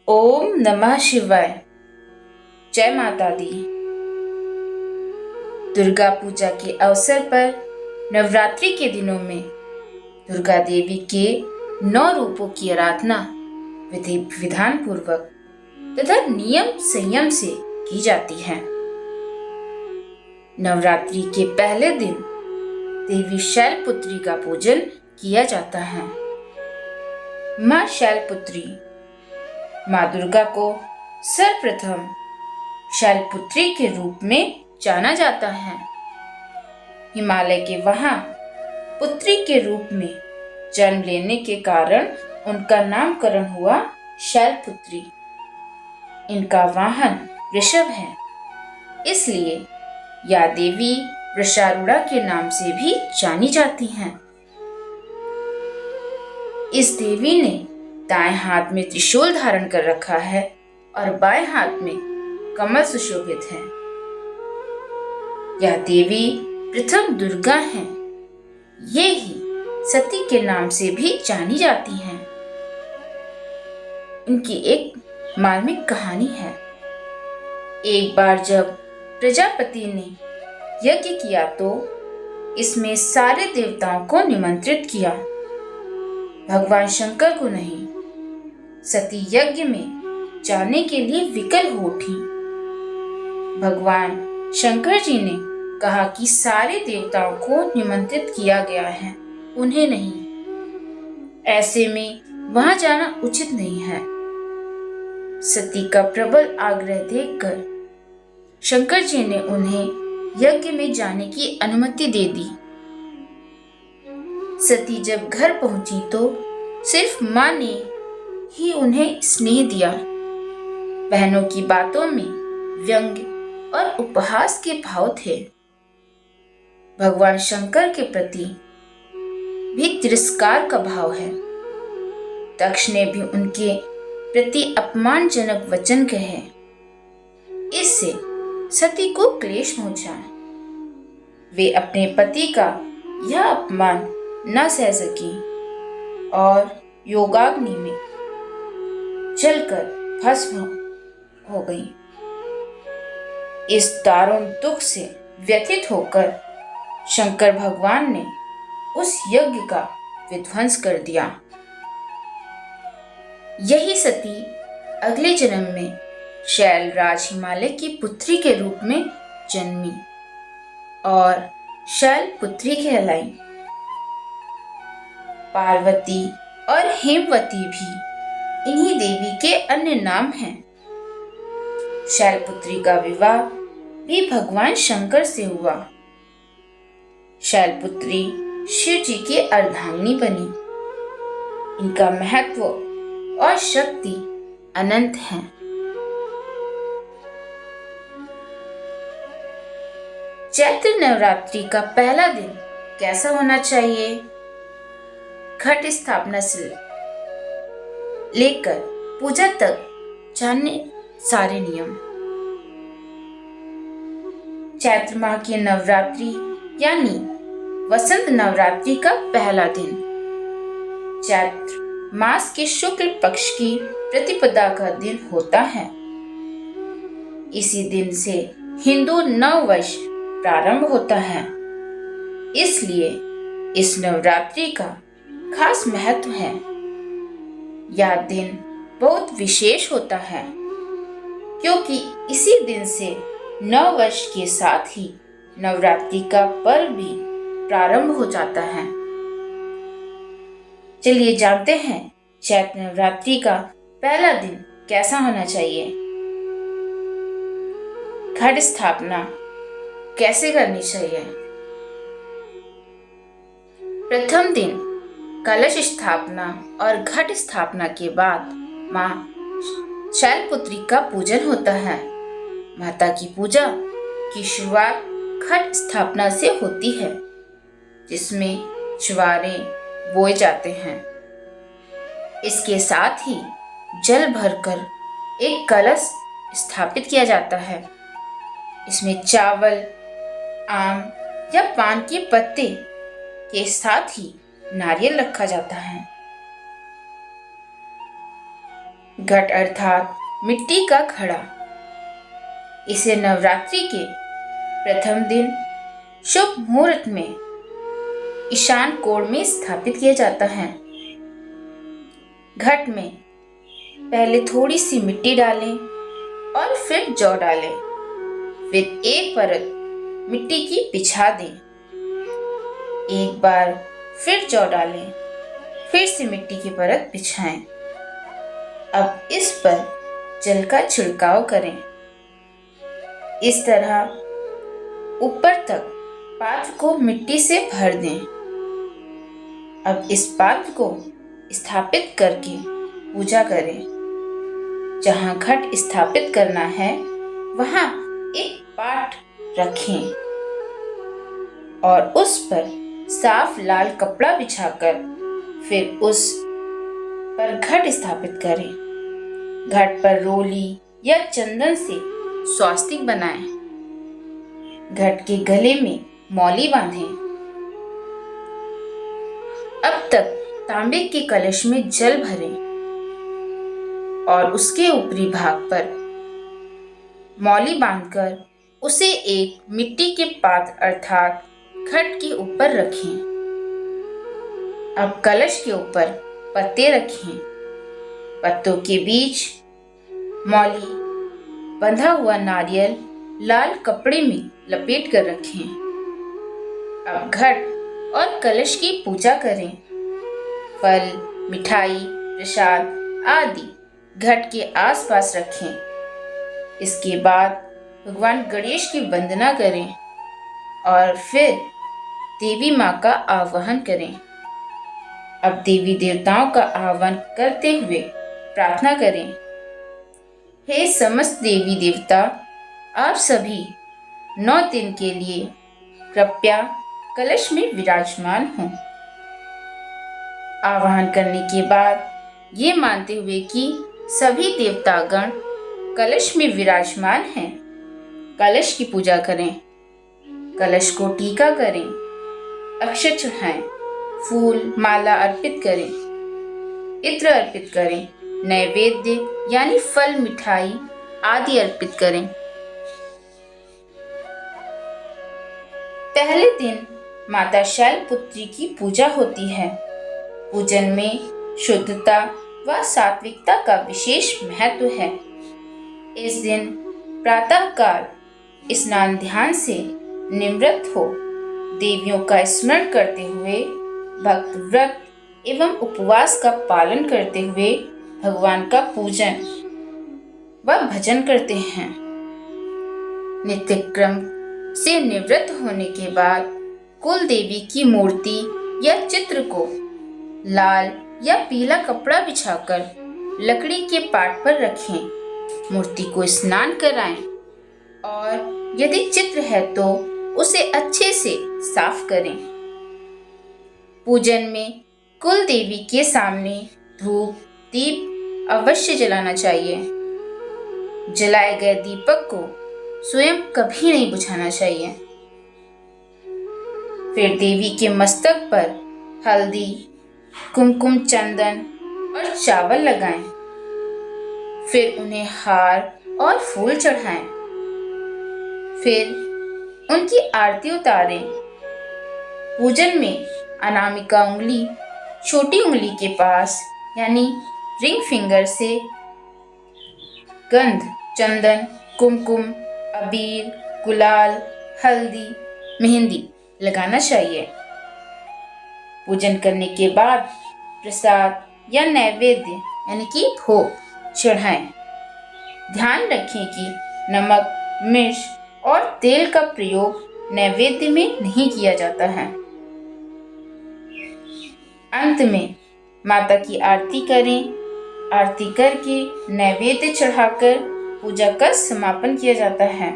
ओम नमः शिवाय। जय माता दी। दुर्गा पूजा के अवसर पर नवरात्रि के दिनों में दुर्गा देवी के 9 रूपों की आराधना विधि विधान पूर्वक तथा नियम संयम से की जाती है। नवरात्रि के पहले दिन देवी शैलपुत्री का पूजन किया जाता है। माँ शैलपुत्री माँ दुर्गा को सर्वप्रथम शैलपुत्री के रूप में जाना जाता है। हिमालय के वहां पुत्री के रूप में जन्म लेने के कारण उनका नामकरण हुआ शैलपुत्री। इनका वाहन वृषभ है, इसलिए यह देवी वृषारूढ़ा के नाम से भी जानी जाती हैं। इस देवी ने दाएं हाथ में त्रिशूल धारण कर रखा है और बाएं हाथ में कमल सुशोभित है। यह देवी प्रथम दुर्गा हैं। ये ही सती के नाम से भी जानी जाती हैं। इनकी एक मार्मिक कहानी है। एक बार जब प्रजापति ने यज्ञ किया तो इसमें सारे देवताओं को निमंत्रित किया, भगवान शंकर को नहीं। सती यज्ञ में जाने के लिए विकल हो उठी। भगवान शंकर जी ने कहा कि सारे देवताओं को निमंत्रित किया गया है, उन्हें नहीं। ऐसे में वहां जाना उचित नहीं है। सती का प्रबल आग्रह देखकर शंकर जी ने उन्हें यज्ञ में जाने की अनुमति दे दी। सती जब घर पहुंची तो सिर्फ मां ने ही उन्हें स्नेह दिया। बहनों की बातों में व्यंग्य और उपहास के भाव थे। भगवान शंकर के प्रति भी तिरस्कार का भाव है। दक्ष ने भी उनके प्रति अपमानजनक वचन कहे। इससे सती को क्लेश पहुंचा। वे अपने पति का यह अपमान न सह सकी और योगाग्नि में जलकर भस्म हो गई। इस दारुण दुख से व्यथित होकर शंकर भगवान ने उस यज्ञ का विध्वंस कर दिया। यही सती अगले जन्म में शैलराज हिमालय की पुत्री के रूप में जन्मी और शैलपुत्री कहलाई। पार्वती और हेमवती भी इन्हीं देवी के अन्य नाम हैं। शैलपुत्री का विवाह भी भगवान शंकर से हुआ। शैलपुत्री शिव जी की अर्धांगिनी बनी। इनका महत्व और शक्ति अनंत है। चैत्र नवरात्रि का पहला दिन कैसा होना चाहिए? घट स्थापना से लेकर पूजा तक जानने सारे नियम। चैत्र माह की नवरात्रि यानी वसंत नवरात्रि का पहला दिन चैत्र मास के शुक्ल पक्ष की प्रतिपदा का दिन होता है। इसी दिन से हिंदू नव वर्ष प्रारंभ होता है। इसलिए इस नवरात्रि का खास महत्व है। यह दिन बहुत विशेष होता है क्योंकि इसी दिन से नव वर्ष के साथ ही नवरात्रि का पर्व भी प्रारंभ हो जाता है। चलिए जानते हैं चैत्र नवरात्रि का पहला दिन कैसा होना चाहिए। घट स्थापना कैसे करनी चाहिए? प्रथम दिन कलश स्थापना और घट स्थापना के बाद मां शैलपुत्री का पूजन होता है। माता की पूजा की शुरुआत घट स्थापना से होती है, जिसमें ज्वारे बोए जाते हैं। इसके साथ ही जल भरकर एक कलश स्थापित किया जाता है। इसमें चावल, आम या पान के पत्ते के साथ ही नारियल रखा जाता है। घट अर्थात मिट्टी का घड़ा। इसे नवरात्रि के प्रथम दिन शुभ मुहूर्त में ईशान कोण में स्थापित किया जाता है। घट में पहले थोड़ी सी मिट्टी डालें और फिर जौ डालें। फिर एक परत मिट्टी की बिछा दें। एक बार फिर जौ डालें, फिर से मिट्टी की परत बिछाएं। अब इस पर जल का छिड़काव करें। इस तरह ऊपर तक पात्र को मिट्टी से भर दें। अब इस पात्र को स्थापित करके पूजा करें। जहां घट स्थापित करना है वहां एक पाट रखें और उस पर साफ लाल कपड़ा बिछाकर फिर उस पर घट स्थापित करें। घट पर रोली या चंदन से स्वास्तिक बनाएं। घट के गले में मौली बांधें। अब तक तांबे के कलश में जल भरें और उसके ऊपरी भाग पर मौली बांधकर उसे एक मिट्टी के पात्र अर्थात घट के ऊपर रखें। अब कलश के ऊपर पत्ते रखें। पत्तों के बीच मौली बंधा हुआ नारियल लाल कपड़े में लपेट कर रखें। अब घट और कलश की पूजा करें। फल, मिठाई, प्रसाद आदि घट के आसपास रखें। इसके बाद भगवान गणेश की वंदना करें और फिर देवी माँ का आवाहन करें। अब देवी देवताओं का आह्वान करते हुए प्रार्थना करें। हे समस्त देवी देवता, आप सभी 9 दिन के लिए कृपया कलश में विराजमान हों। आवाहन करने के बाद ये मानते हुए कि सभी देवतागण कलश में विराजमान हैं, कलश की पूजा करें। कलश को टीका करें, अक्षत चढ़ाएं, फूल माला अर्पित करें, इत्र अर्पित करें, नैवेद्य यानी फल मिठाई आदि अर्पित करें। पहले दिन माता शैलपुत्री की पूजा होती है। पूजन में शुद्धता व सात्विकता का विशेष महत्व है। इस दिन प्रातःकाल स्नान ध्यान से निवृत्त हो देवियों का स्मरण करते हुए भक्त व्रत एवं उपवास का पालन करते हुए भगवान का पूजन व भजन करते हैं। नित्य क्रम से निवृत्त होने के बाद कुल देवी की मूर्ति या चित्र को लाल या पीला कपड़ा बिछाकर लकड़ी के पाट पर रखें। मूर्ति को स्नान कराएं और यदि चित्र है तो उसे अच्छे से साफ करें। पूजन में कुल देवी के सामने धूप दीप अवश्य जलाना चाहिए। जलाए गए दीपक को स्वयं कभी नहीं बुझाना चाहिए। फिर देवी के मस्तक पर हल्दी, कुमकुम, चंदन और चावल लगाएं। फिर उन्हें हार और फूल चढ़ाएं। फिर उनकी आरती उतारें। पूजन में अनामिका उंगली छोटी उंगली के पास यानी रिंग फिंगर से गंध, चंदन, कुमकुम, अबीर, गुलाल, हल्दी, मेहंदी लगाना चाहिए। पूजन करने के बाद प्रसाद या नैवेद्य यानी कि भोग चढ़ाएं। ध्यान रखें कि नमक, मिर्च और तेल का प्रयोग नैवेद्य में नहीं किया जाता है। अंत में माता की आरती करें। आरती करके नैवेद्य चढ़ाकर पूजा का समापन किया जाता है।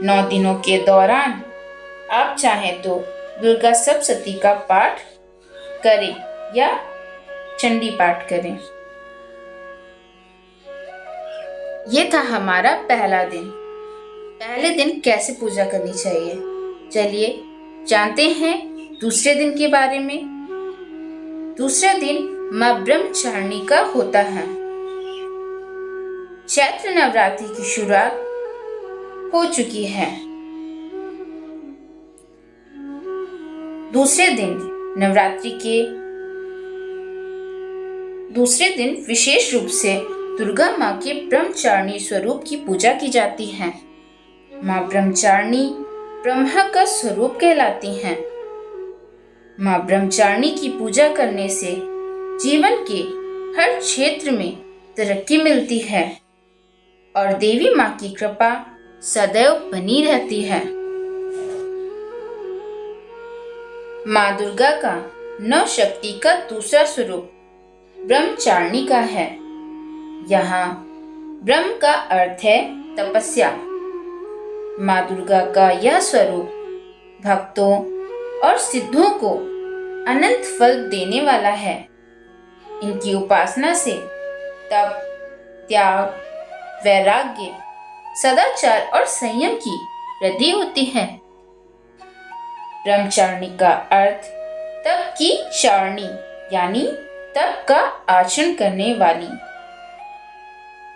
9 दिनों के दौरान आप चाहें तो दुर्गा सप्तशती का पाठ करें या चंडी पाठ करें। ये था हमारा पहला दिन। पहले दिन कैसे पूजा करनी चाहिए, चलिए जानते हैं दूसरे दिन के बारे में। दूसरा दिन माँ ब्रह्मचारिणी का होता है। चैत्र नवरात्रि की शुरुआत हो चुकी है। दूसरे दिन नवरात्रि के दूसरे दिन विशेष रूप से दुर्गा माँ के ब्रह्मचारिणी स्वरूप की पूजा की जाती है। माँ ब्रह्मचारिणी ब्रह्मा का स्वरूप कहलाती हैं। माँ ब्रह्मचारिणी की पूजा करने से जीवन के हर क्षेत्र में तरक्की मिलती है और देवी माँ की कृपा सदैव बनी रहती है। माँ दुर्गा का नौ शक्ति का दूसरा स्वरूप ब्रह्मचारिणी का है। यहाँ ब्रह्म का अर्थ है तपस्या। माँ दुर्गा का यह स्वरूप भक्तों और सिद्धों को अनंत फल देने वाला है। इनकी उपासना से तप, त्याग, वैराग्य, सदाचार और संयम की वृद्धि होती है। ब्रह्मचारिणी का अर्थ तप की चारिणी यानी तप का आचरण करने वाली।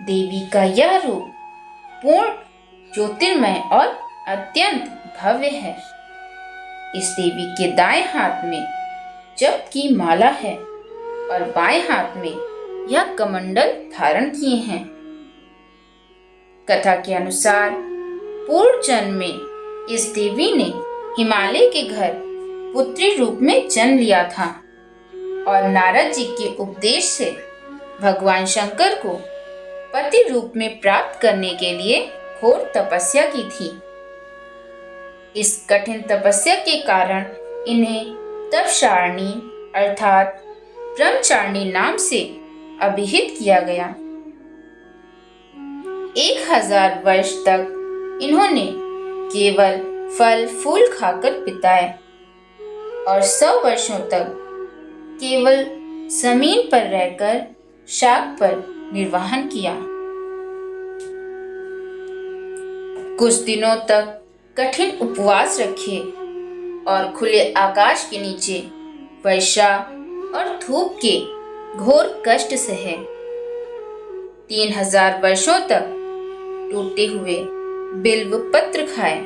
देवी का यह रूप पूर्ण ज्योतिर्मय और अत्यंत भव्य है। इस देवी के दाएं हाथ में जप की माला है और बाएं हाथ में यह कमंडल धारण किए हैं। कथा के अनुसार पूर्व जन्म में इस देवी ने हिमालय के घर पुत्री रूप में जन्म लिया था और नारद जी के उपदेश से भगवान शंकर को पति रूप में प्राप्त करने के लिए घोर तपस्या की थी। इस कठिन तपस्या के कारण इन्हें तपचारिणी अर्थात ब्रह्मचारिणी नाम से अभिहित किया गया। 1000 वर्ष तक इन्होंने केवल फल फूल खाकर बिताए और 100 वर्षों तक केवल जमीन पर रहकर शाक पर निर्वाहन किया। कुछ दिनों तक कठिन उपवास रखे और खुले आकाश के नीचे वर्षा और धूप के घोर कष्ट सहे। 3000 वर्षों तक टूटे हुए बिल्व पत्र खाए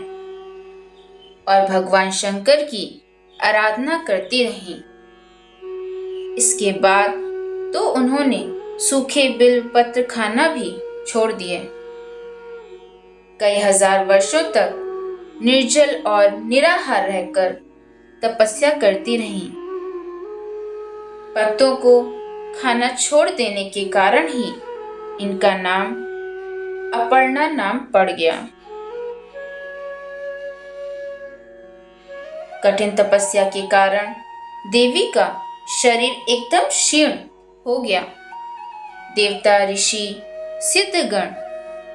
और भगवान शंकर की आराधना करती रहीं। इसके बाद तो उन्होंने सूखे बिल्व पत्र खाना भी छोड़ दिए। कई हजार वर्षों तक निर्जल और निराहार रहकर तपस्या करती रहीं। पत्तों को खाना छोड़ देने के कारण ही इनका नाम अपर्णा नाम पड़ गया। कठिन तपस्या के कारण देवी का शरीर एकदम क्षीण हो गया। देवता, ऋषि, सिद्धगण,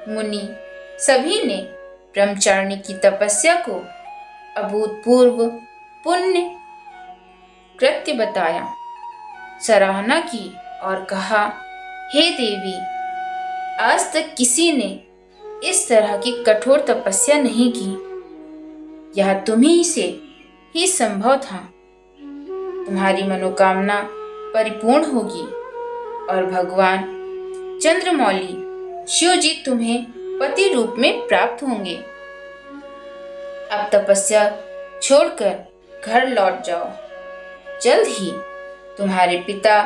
मुनि सभी ने ब्रह्मचारिणी की तपस्या को अभूतपूर्व पुण्य कृत्य बताया, सराहना की और कहा, हे देवी, आज तक किसी ने इस तरह की कठोर तपस्या नहीं की। यह तुम्ही से ही संभव था। तुम्हारी मनोकामना परिपूर्ण होगी और भगवान चंद्रमौली शिव जी तुम्हें पति रूप में प्राप्त होंगे। अब तपस्या छोड़कर घर लौट जाओ। जल्द ही तुम्हारे पिता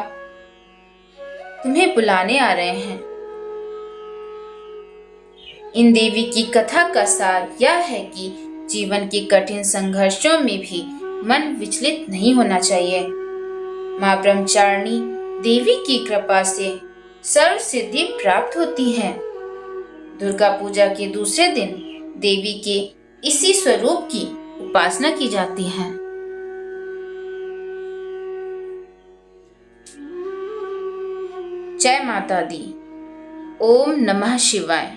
तुम्हें बुलाने आ रहे हैं। इन देवी की कथा का सार यह है कि जीवन के कठिन संघर्षों में भी मन विचलित नहीं होना चाहिए। माँ ब्रह्मचारिणी देवी की कृपा से सर्व सिद्धि प्राप्त होती है। दुर्गा पूजा के दूसरे दिन देवी के इसी स्वरूप की उपासना की जाती है। जय माता दी। ओम नमः शिवाय।